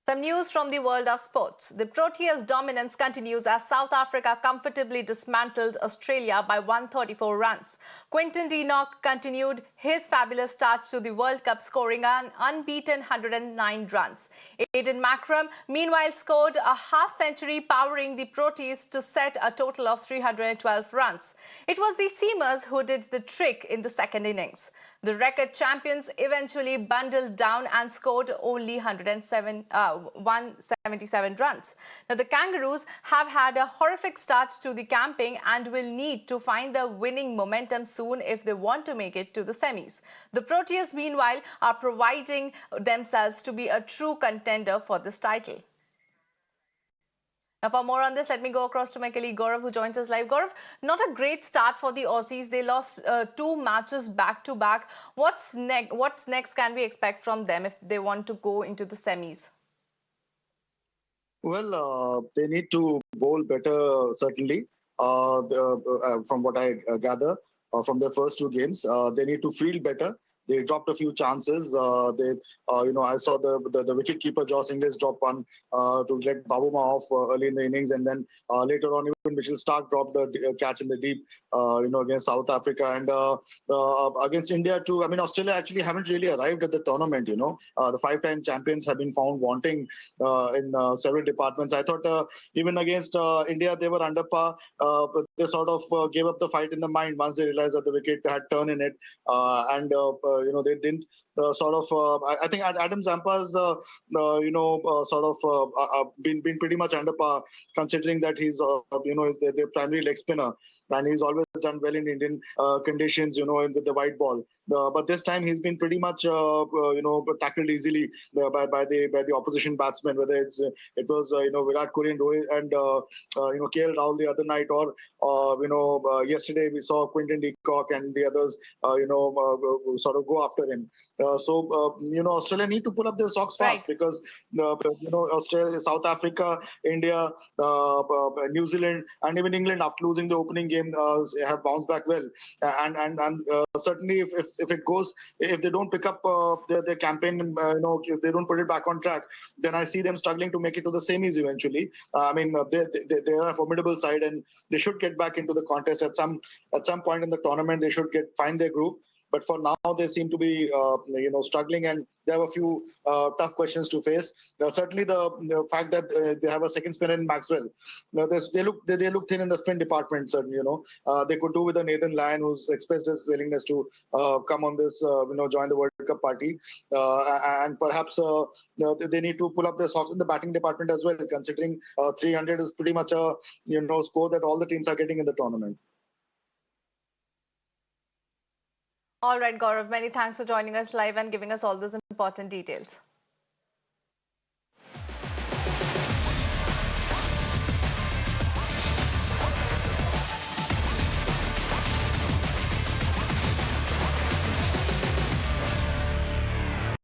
Some news from the world of sports. The Proteas' dominance continues as South Africa comfortably dismantled Australia by 134 runs. Quinton de Kock continued his fabulous start to the World Cup, scoring an unbeaten 109 runs. Aiden Markram, meanwhile, scored a half-century, powering the Proteas to set a total of 312 runs. It was the Seamers who did the trick in the second innings. The record champions eventually bundled down and scored only 177 runs. Now, the Kangaroos have had a horrific start to the campaign and will need to find the winning momentum soon if they want to make it to the semis. The Proteas, meanwhile, are proving themselves to be a true contender for this title. Now, for more on this, let me go across to my colleague Gaurav, who joins us live. Gaurav, not a great start for the Aussies. They lost two matches back-to-back. What's next can we expect from them if they want to go into the semis? Well, they need to bowl better, certainly. From what I gather from their first two games, they need to field better. They dropped a few chances. I saw the wicket-keeper Joss Inglis drop one to let Babuma off early in the innings, and then later on even Mitchell Starc dropped a catch in the deep, against South Africa and against India too. I mean, Australia actually haven't really arrived at the tournament. The five-time champions have been found wanting in several departments. I thought even against India they were under par. They sort of gave up the fight in the mind once they realized that the wicket had turned in it, they didn't I think Adam Zampa's been pretty much under par, considering that he's their primary leg spinner, and he's always done well in Indian conditions, in the white ball. But this time he's been pretty much tackled easily by the opposition batsmen, whether it was Virat Kohli and Rohit and KL Rahul the other night, or yesterday we saw Quinton de Kock and the others sort of go after him. Australia need to pull up their socks fast, right? Because Australia, South Africa, India, New Zealand, and even England, after losing the opening game, have bounced back well. And certainly, if they don't pick up their campaign, if they don't put it back on track, then I see them struggling to make it to the semis eventually. They are a formidable side, and they should get back into the contest at some point in the tournament. They should find their groove. But for now, they seem to be, struggling, and they have a few tough questions to face. Certainly, the fact that they have a second spinner in Maxwell, they look thin in the spin department. Certainly, they could do with a Nathan Lyon, who's expressed his willingness to come on this, join the World Cup party, and perhaps they need to pull up their socks in the batting department as well, considering 300 is pretty much a score that all the teams are getting in the tournament. All right, Gaurav, many thanks for joining us live and giving us all those important details.